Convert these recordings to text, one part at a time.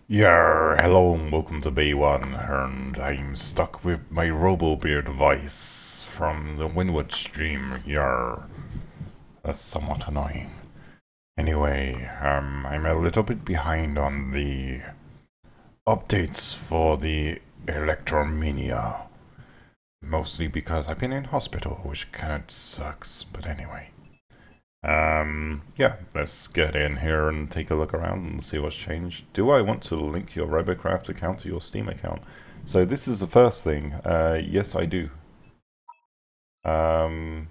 Hello and welcome to B1, and I'm stuck with my RoboBeard device from the Windward stream. That's somewhat annoying. Anyway, I'm a little bit behind on the updates for the ELECTROMANIA. Mostly because I've been in hospital, which kinda sucks, but anyway. Yeah, let's get in here and take a look around and see what's changed. Do I want to link your Robocraft account to your Steam account? So this is the first thing. Yes, I do. I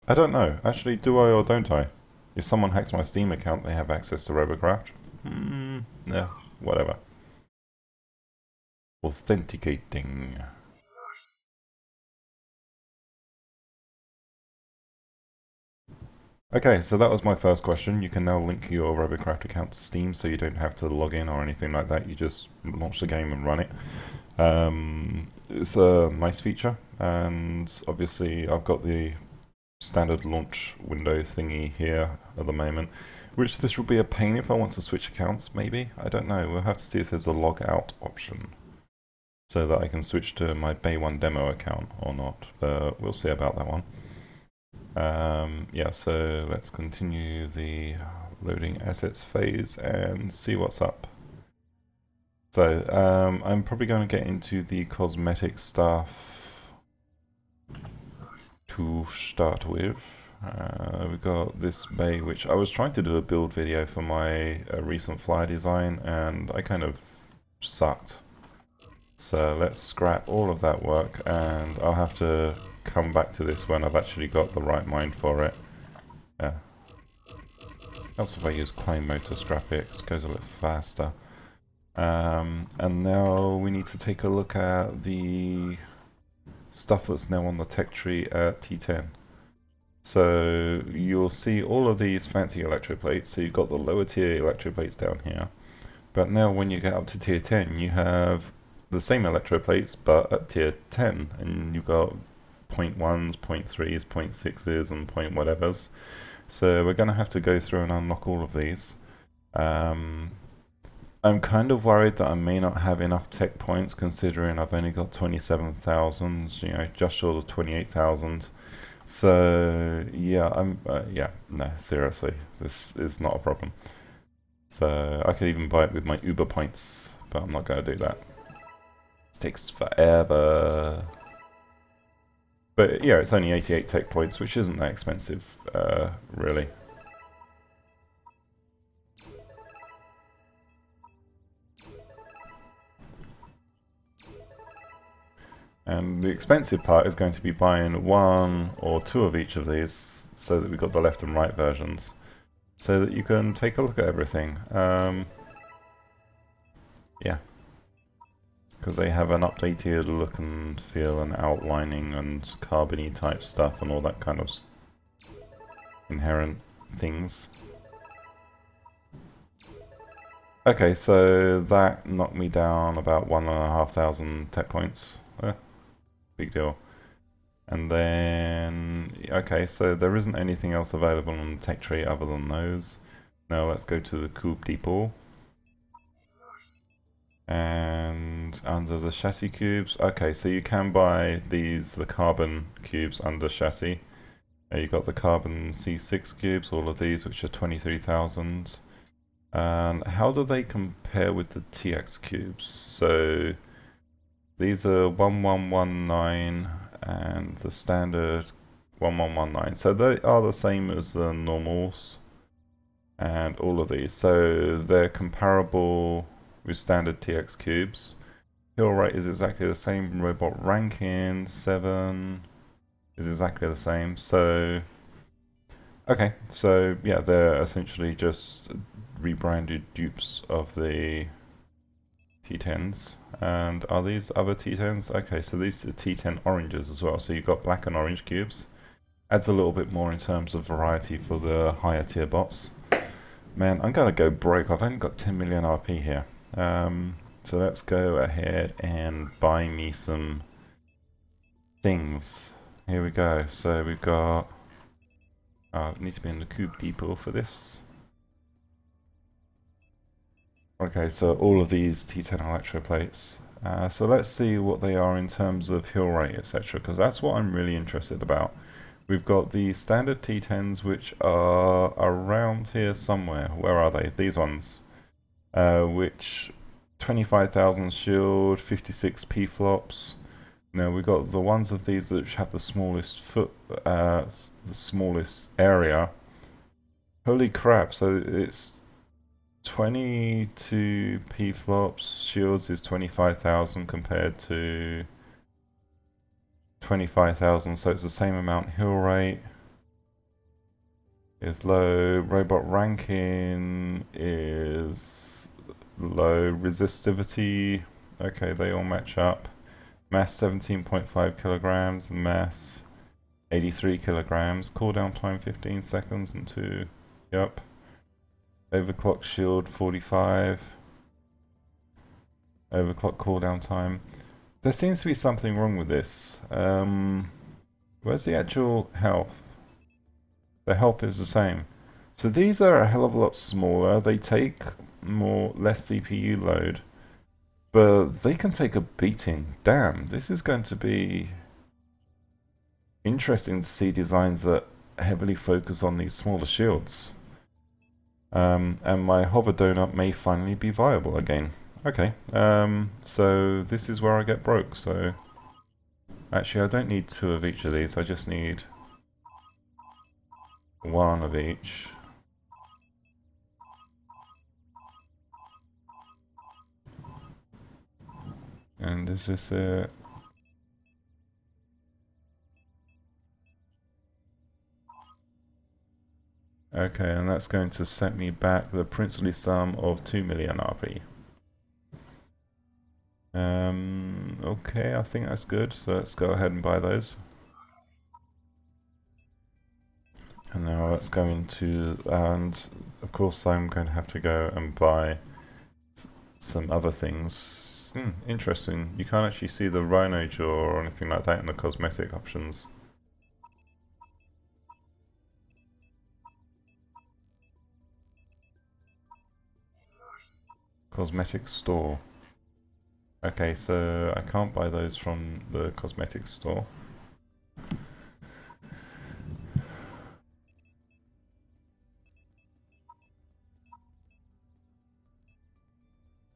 don't know. Actually, do I or don't I? If someone hacks my Steam account, they have access to Robocraft. Yeah, whatever. Authenticating. Okay, so that was my first question. You can now link your Robocraft account to Steam, so you don't have to log in or anything like that. You just launch the game and run it. It's a nice feature, and obviously I've got the standard launch window thingy here at the moment, which this will be a pain if I want to switch accounts, maybe? I don't know. We'll have to see if there's a log out option, so that I can switch to my Bay1 demo account or not. We'll see about that one. Yeah, so let's continue the loading assets phase and see what's up. So, I'm probably going to get into the cosmetic stuff to start with. We've got this bay, which I was trying to do a build video for my recent flyer design, and I kind of sucked. So let's scrap all of that work, and I'll have to come back to this when I've actually got the right mind for it. Yeah. Also, if I use clone mode to scrap it, it goes a little faster. And now we need to take a look at the stuff that's now on the tech tree at T10. So you'll see all of these fancy electroplates. So you've got the lower tier electroplates down here. But now when you get up to tier 10, you have the same electroplates, but at tier 10. And you've got 0.1s, 0.3s, 0.6s, and point whatevers. So we're going to have to go through and unlock all of these. I'm kind of worried that I may not have enough tech points, considering I've only got 27,000, you know, just short of 28,000. So yeah, yeah, no, seriously, this is not a problem. So I could even buy it with my Uber points, but I'm not going to do that. It takes forever. But yeah, it's only 88 tech points, which isn't that expensive, really. And the expensive part is going to be buying one or two of each of these, so that we've got the left and right versions, so that you can take a look at everything. Yeah. Because they have an updated look and feel and outlining and carbony type stuff and all that kind of inherent things. Okay, so that knocked me down about 1,500 tech points. Big deal. And then, okay, so there isn't anything else available on the tech tree other than those. Now let's go to the Coupe Depot. And under the chassis cubes, okay, so you can buy these, the carbon cubes under chassis. You've got the carbon C6 cubes, all of these, which are 23,000. And how do they compare with the TX cubes? So these are 1119 and the standard 1119. So they are the same as the normals and all of these. So they're comparable with standard TX cubes. Kill rate is exactly the same. Robot ranking 7 is exactly the same. So okay, so yeah, they're essentially just rebranded dupes of the T10s. And are these other T10s? Okay, so these are T10 oranges as well. So you've got black and orange cubes. Adds a little bit more in terms of variety for the higher tier bots. Man, I'm gonna go broke. I've only got 10 million RP here. So let's go ahead and buy me some things. Here we go. So we've got... need to be in the Coupe Depot for this. Okay, so all of these T10 electroplates. So let's see what they are in terms of hill rate, etc., because that's what I'm really interested about. We've got the standard T10s, which are around here somewhere. Where are they? These ones. Which 25,000 shield, 56 P-flops. Now we've got the ones of these which have the smallest the smallest area. Holy crap, so it's 22 P-flops, shields is 25,000 compared to 25,000, so it's the same amount. Hill rate is low, robot ranking is low, resistivity, okay, they all match up. Mass 17.5 kilograms, mass 83 kilograms, cooldown time 15 seconds and 2, yep. Overclock shield 45. Overclock cooldown time. There seems to be something wrong with this. Where's the actual health? The health is the same. So these are a hell of a lot smaller. They take less CPU load, but they can take a beating. Damn, this is going to be interesting to see designs that heavily focus on these smaller shields. And my hover donut may finally be viable again. Okay, so this is where I get broke, so... Actually, I don't need 2 of each of these, I just need 1 of each. And is this it? Okay, and that's going to set me back the princely sum of 2 million RP. Okay, I think that's good, so let's go ahead and buy those. And now let's go into, and of course I'm going to have to go and buy some other things. Interesting, you can't actually see the Rhino Jaw or anything like that in the cosmetic options. Cosmetic store. Okay, so I can't buy those from the cosmetic store.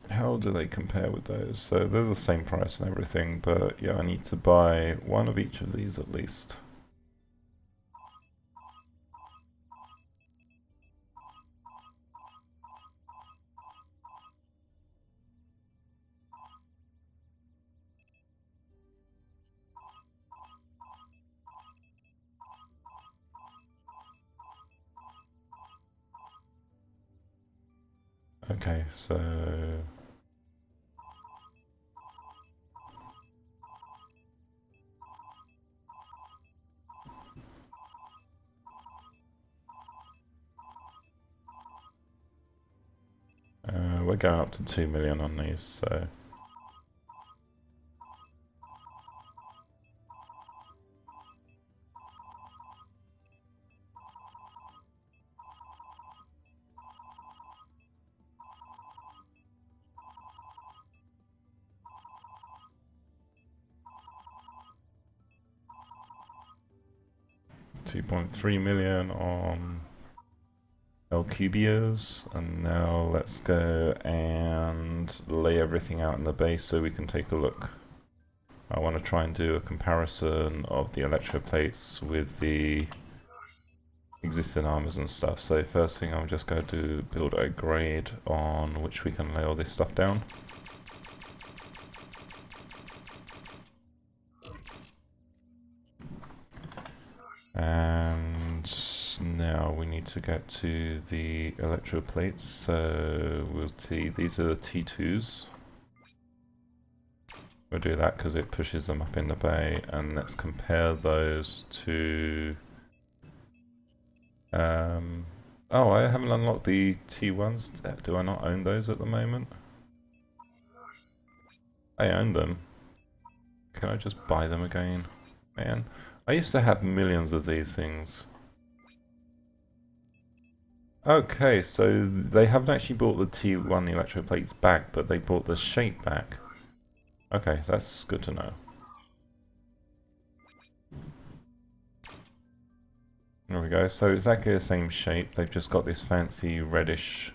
How do they compare with those? So they're the same price and everything, but yeah, I need to buy 1 of each of these at least. Okay, so... we're going up to 2 million on these, so... $2.3 million on Alcubios, and now let's go and lay everything out in the base so we can take a look. I want to try and do a comparison of the electroplates with the existing armors and stuff. So first thing, I'm just going to build a grade on which we can lay all this stuff down. And now we need to get to the electroplates, so we'll see, these are the T2s. We'll do that because it pushes them up in the bay, and let's compare those to... oh, I haven't unlocked the T1s, do I not own those at the moment? I own them. Can I just buy them again? Man, I used to have millions of these things. Okay, so they haven't actually bought the T1 Electroplates back, but they bought the shape back. Okay, that's good to know. There we go, so exactly the same shape, they've just got this fancy reddish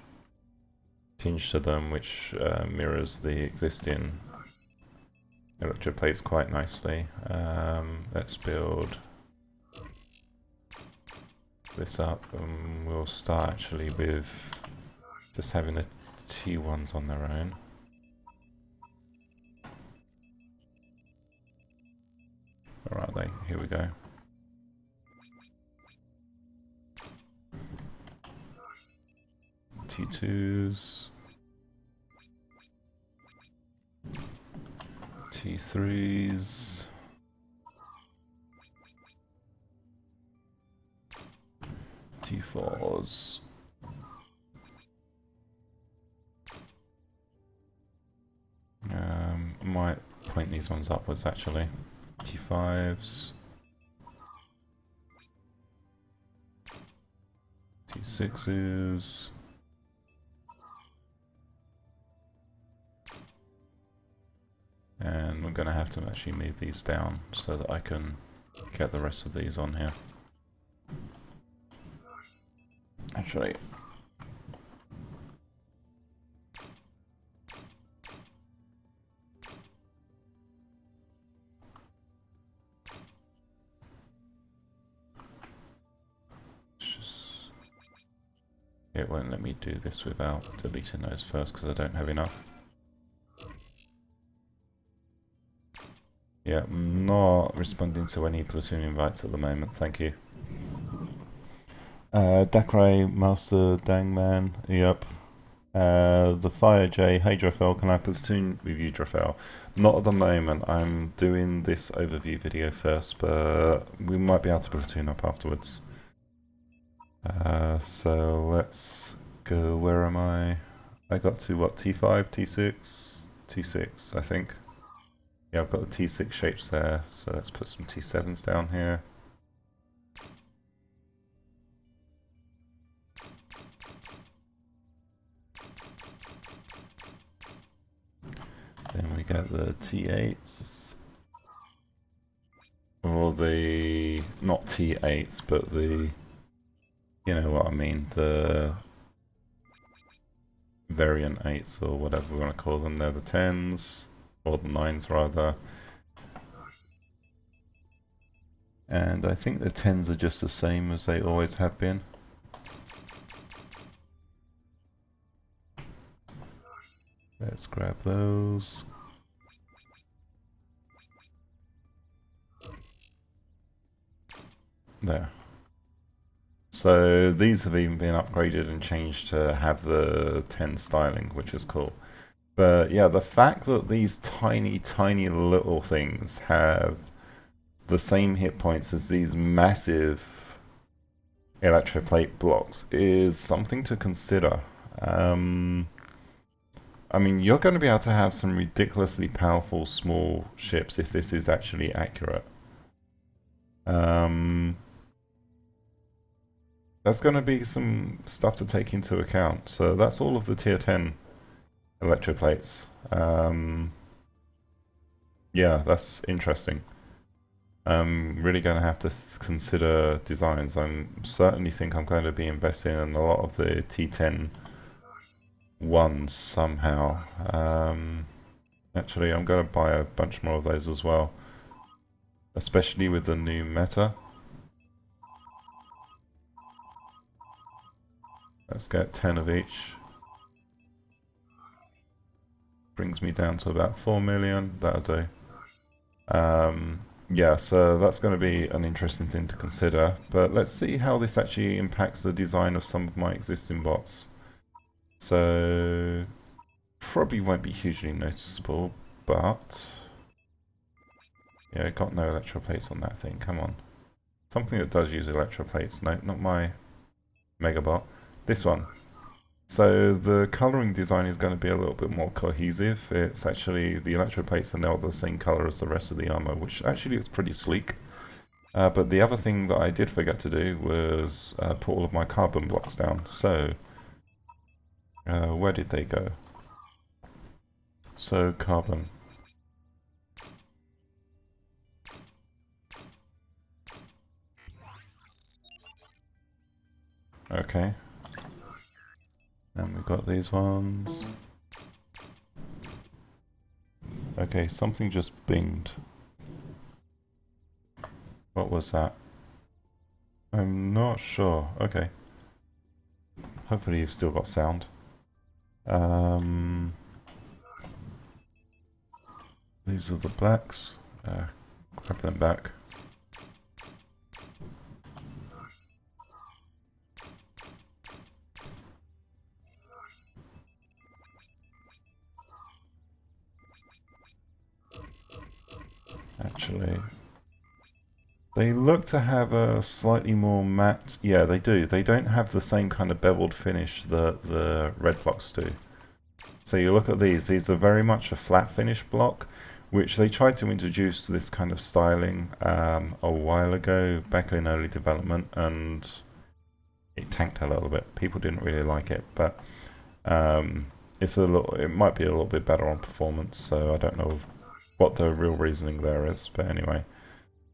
tinge to them, which mirrors the existing Electroplates quite nicely. Let's build this up, and we'll start actually with just having the T1s on their own. Where are they? Here we go. T2s, T3s, T4s, might point these ones upwards actually. T5s, T6s, and we're going to have to actually move these down so that I can get the rest of these on here. Actually, it won't let me do this without deleting those first because I don't have enough. Yeah, I'm not responding to any platoon invites at the moment, thank you. Dakray, Master Dangman, yep. The Fire J, hey Drafel, can I platoon with you, Drafel? Not at the moment, I'm doing this overview video first, but we might be able to platoon up afterwards. So let's go, where am I? I got to what, T5, T6? T6, I think. Yeah, I've got the T6 shapes there, so let's put some T7s down here. Then we get the T8s. Or the, not T8s, but the, you know what I mean, the variant 8s or whatever we want to call them. They're the 10s, or the 9s rather. And I think the 10s are just the same as they always have been. Let's grab those. There. So these have even been upgraded and changed to have the 10 styling, which is cool. But yeah, the fact that these tiny, tiny little things have the same hit points as these massive electroplate blocks is something to consider. I mean, you're going to be able to have some ridiculously powerful small ships if this is actually accurate. That's going to be some stuff to take into account. So that's all of the tier 10 electroplates. Yeah, that's interesting. I'm really going to have to consider designs. I certainly think I'm going to be investing in a lot of the T10 ones somehow. Actually, I'm going to buy a bunch more of those as well, especially with the new meta. Let's get 10 of each. Brings me down to about 4 million, that'll do. Yeah, so that's going to be an interesting thing to consider, but let's see how this actually impacts the design of some of my existing bots. So, probably won't be hugely noticeable, but... yeah, got no electroplates on that thing, come on. Something that does use electroplates, no, not my Megabot. This one. So the colouring design is going to be a little bit more cohesive. It's actually, the electroplates are now the same colour as the rest of the armour, which actually is pretty sleek. But the other thing that I did forget to do was put all of my carbon blocks down. So, where did they go? So, carbon. Okay. And we've got these ones. Okay, something just binged. What was that? I'm not sure. Okay. Hopefully you've still got sound. These are the blacks. Grab them back. Actually, they look to have a slightly more matte... Yeah, they do. They don't have the same kind of beveled finish that the red blocks do. So you look at these are very much a flat finish block, which they tried to introduce this kind of styling a while ago, back in early development, and it tanked a little bit. People didn't really like it, but it might be a little bit better on performance, so I don't know what the real reasoning there is, but anyway.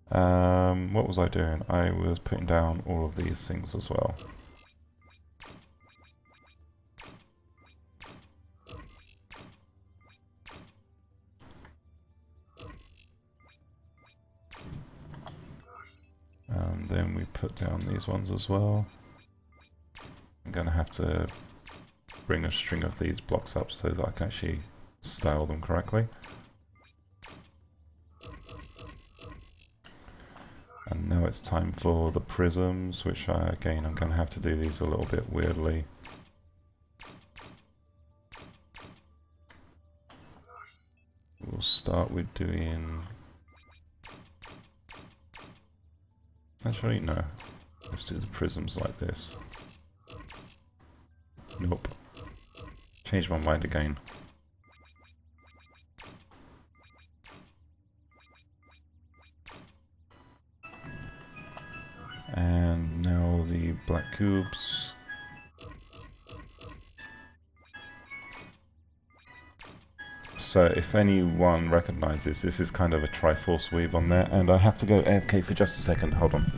What was I doing? I was putting down all of these things as well. And then we put down these ones as well. I'm going to have to bring a string of these blocks up so that I can actually style them correctly. And now it's time for the prisms, which again I'm going to have to do these a little bit weirdly. We'll start with doing... Actually, no. Let's do the prisms like this. Nope. Change my mind again. And now the black cubes. So if anyone recognizes this is kind of a Triforce weave on there, and I have to go AFK for just a second, hold on.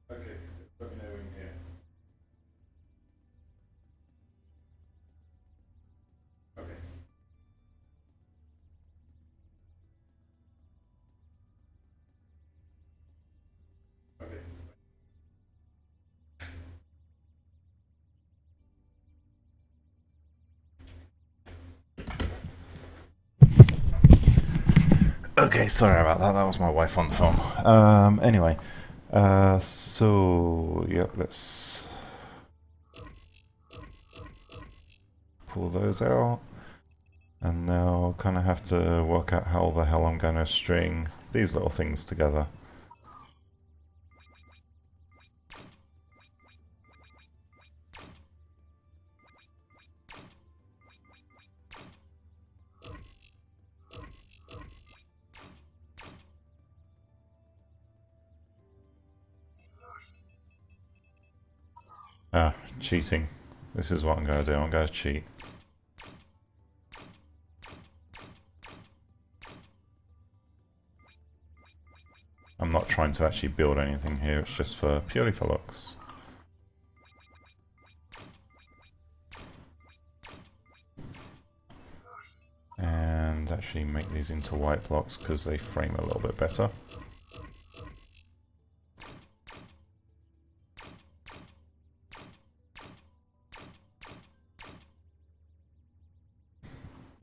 Okay, let me know when you're here. Okay. Okay. Okay, sorry about that. That was my wife on the phone. Anyway, so yeah, let's pull those out, and now kind of have to work out how the hell I'm going to string these little things together. Ah, cheating. This is what I'm going to do. I'm going to cheat. I'm not trying to actually build anything here. It's just for purely for looks. And actually make these into white blocks because they frame a little bit better.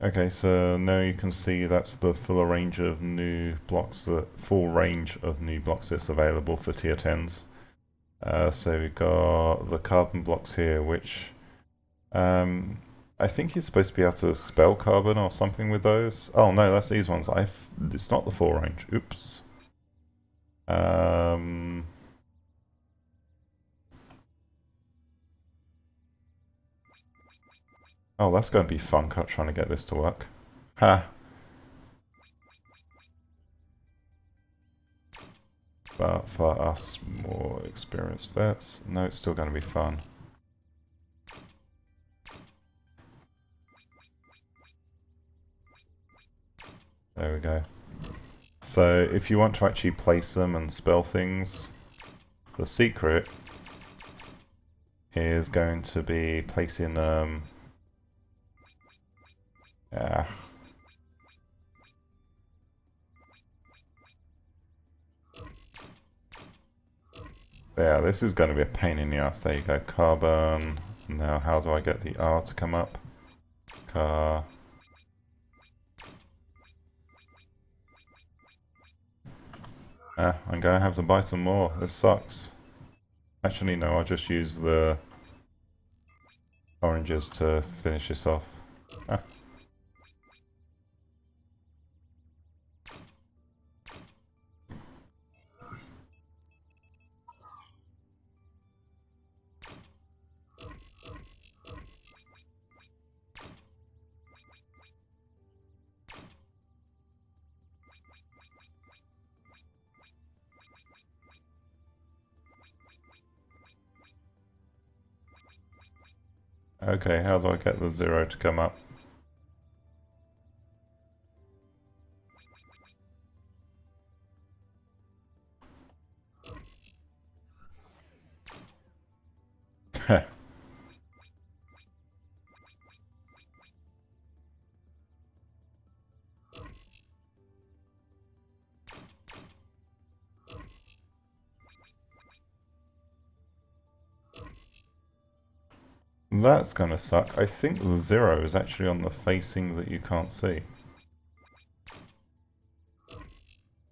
Okay, so now you can see that's the full range of new blocks, that's available for tier 10s. So we've got the carbon blocks here, which I think you're supposed to be able to spell carbon or something with those. Oh no, that's these ones. It's not the full range. Oops. Oh, that's going to be fun trying to get this to work. Ha! But for us more experienced vets, no, it's still going to be fun. There we go. So if you want to actually place them and spell things, the secret is going to be placing yeah. Yeah, this is going to be a pain in the ass. There you go, carbon. Now how do I get the R to come up? Car. I'm going to have to buy some more. This sucks. Actually, no, I'll just use the oranges to finish this off. Ah. Okay, how do I get the 0 to come up? Heh. That's gonna suck. I think the 0 is actually on the facing that you can't see.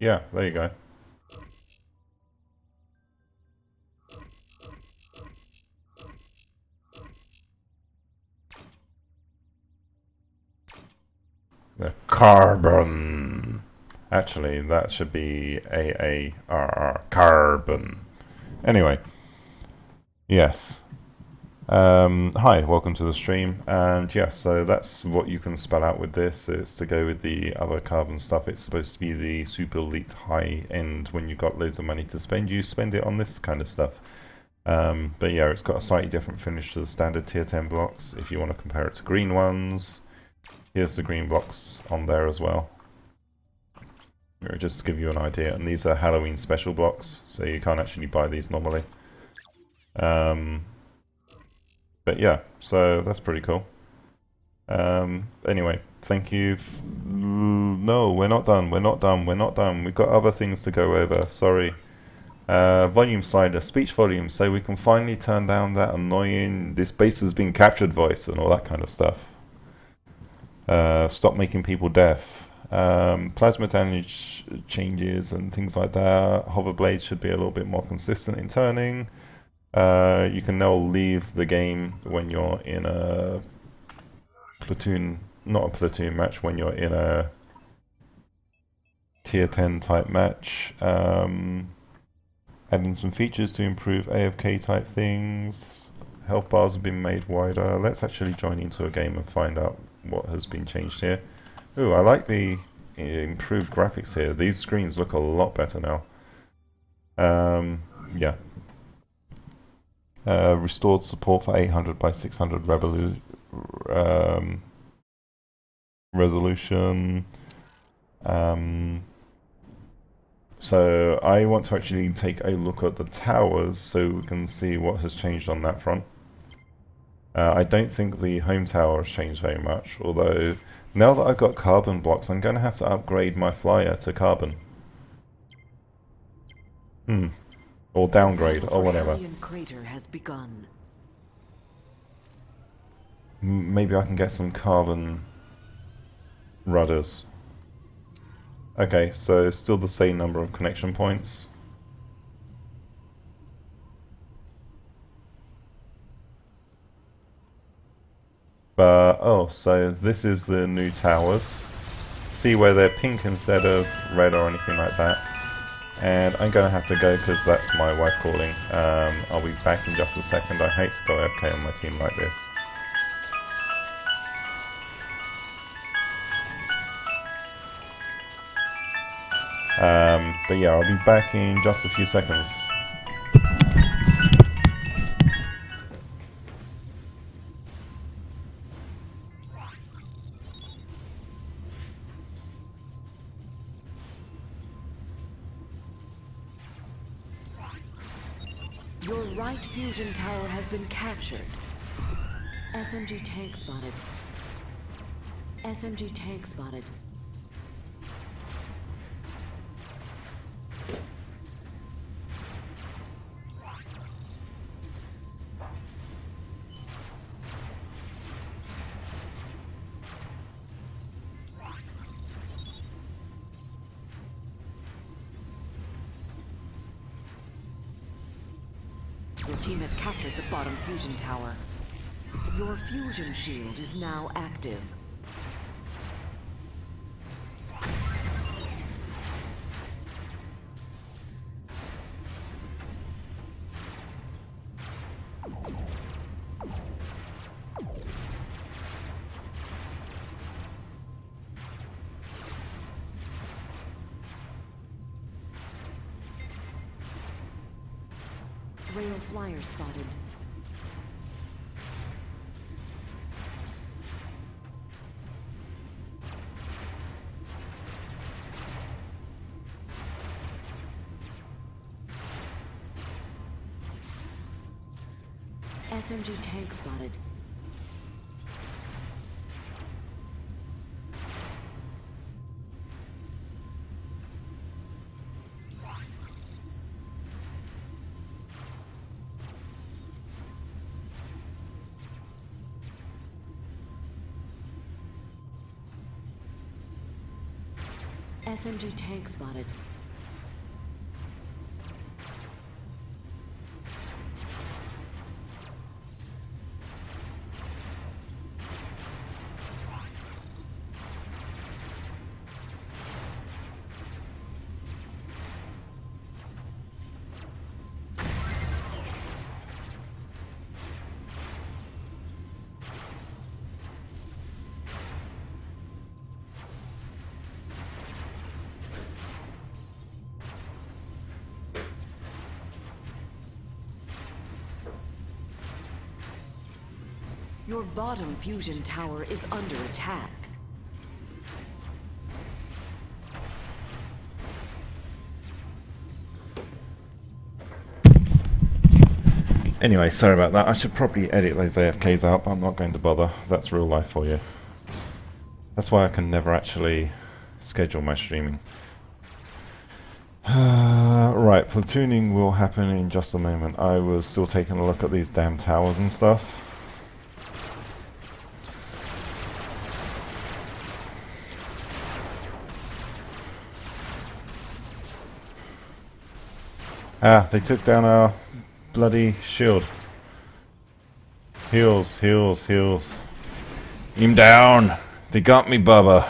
Yeah, there you go. The carbon. Actually, that should be AARR, carbon. Anyway, yes. Hi, welcome to the stream, and yes, so that's what you can spell out with this. It's to go with the other carbon stuff. It's supposed to be the super elite high end. When you've got loads of money to spend, you spend it on this kind of stuff. But yeah, it's got a slightly different finish to the standard tier 10 blocks. If you want to compare it to green ones, here's the green blocks on there as well. Just to give you an idea, and these are Halloween special blocks, so you can't actually buy these normally. But yeah, so that's pretty cool. Anyway, thank you. No, we're not done. We're not done. We're not done. We've got other things to go over. Sorry. Volume slider, speech volume, so we can finally turn down that annoying "this bass has been captured" voice and all that kind of stuff. Stop making people deaf. Plasma damage changes and things like that. Hover blades should be a little bit more consistent in turning. You can now leave the game when you're in a platoon, not a platoon match, when you're in a tier 10 type match. Adding some features to improve AFK type things. Health bars have been made wider. Let's actually join into a game and find out what has been changed here. Ooh, I like the improved graphics here. These screens look a lot better now. Yeah. Restored support for 800 by 600 resolution. So I want to actually take a look at the towers so we can see what has changed on that front. I don't think the home tower has changed very much, although now that I've got carbon blocks, I'm going to have to upgrade my flyer to carbon. Or downgrade, or whatever. Crater has begun. Maybe I can get some carbon rudders. Okay, so still the same number of connection points. But, oh, so this is the new towers. See where they're pink instead of red or anything like that. And I'm going to have to go because that's my wife calling. I'll be back in just a second. I hate to go AFK on my team like this. But yeah, I'll be back in just a few seconds. Your right fusion tower has been captured. SMG tank spotted. SMG tank spotted. Your team has captured the bottom fusion tower. Your fusion shield is now active. Rail flyer spotted. SMG tank spotted. SMG tank spotted. Your bottom fusion tower is under attack. Anyway, sorry about that. I should probably edit those AFKs out, but I'm not going to bother. That's real life for you. That's why I can never actually schedule my streaming. Right, platooning will happen in just a moment. I was still taking a look at these damn towers and stuff. Ah, they took down our bloody shield. Heals, heals, heals. Him down! They got me, Bubba.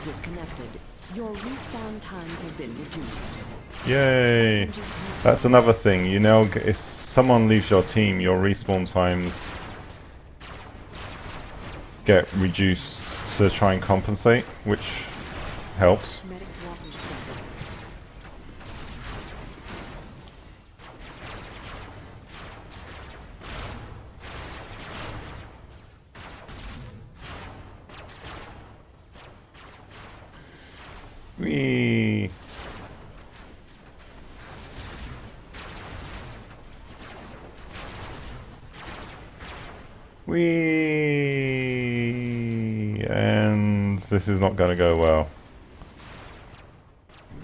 Disconnected. Your respawn times have been reduced. Yay! That's another thing. You know, if someone leaves your team, your respawn times get reduced to try and compensate, which helps. Whee! Whee! And this is not going to go well.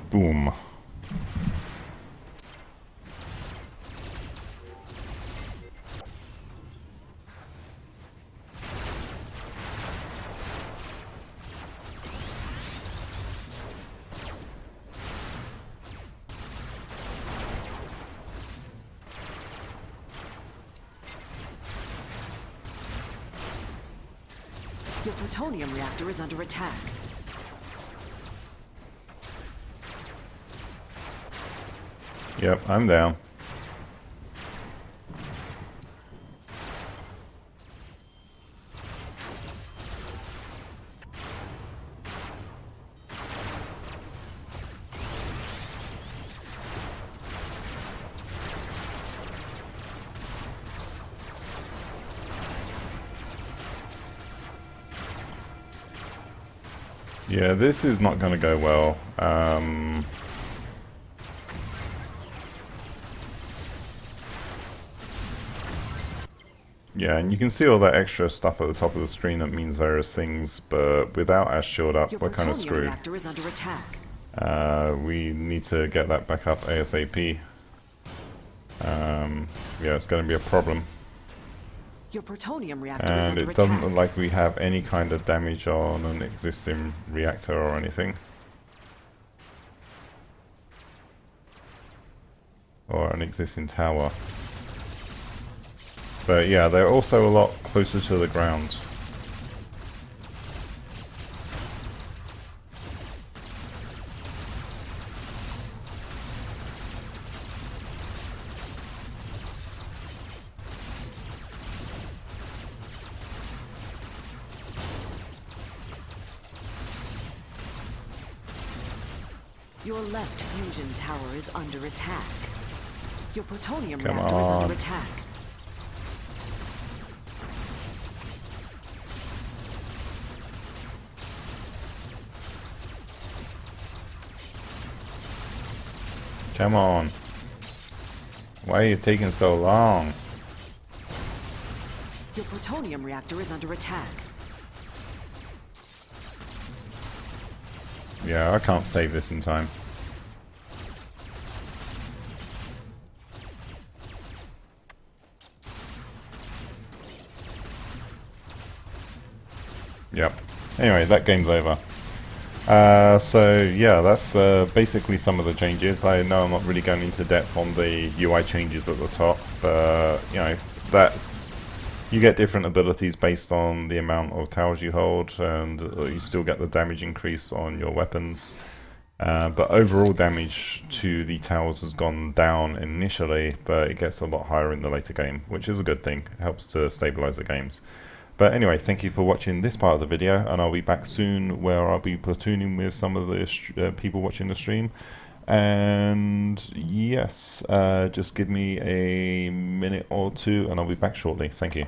Boom. Your plutonium reactor is under attack. Yep, I'm down. Yeah, this is not going to go well. Yeah, and you can see all that extra stuff at the top of the screen that means various things, but without Ash shield up, we're kind of screwed. Reactor is under attack. We need to get that back up ASAP. Yeah, it's going to be a problem. Your plutonium reactor is And under it doesn't attack. look like we have any kind of damage on an existing reactor or anything. Or an existing tower. But yeah, they're also a lot closer to the ground. Your left fusion tower is under attack. Your plutonium Come reactor is on. under attack. Come on. Why are you taking so long? Your plutonium reactor is under attack. Yeah, I can't save this in time. Yep. Anyway, that game's over. So yeah, that's basically some of the changes. I know I'm not really going into depth on the UI changes at the top, but you know, you get different abilities based on the amount of towers you hold, and you still get the damage increase on your weapons. But overall damage to the towers has gone down initially, but it gets a lot higher in the later game, which is a good thing. It helps to stabilize the games. But anyway, thank you for watching this part of the video, and I'll be back soon where I'll be platooning with some of the people watching the stream. And yes, just give me a minute or two and I'll be back shortly. Thank you.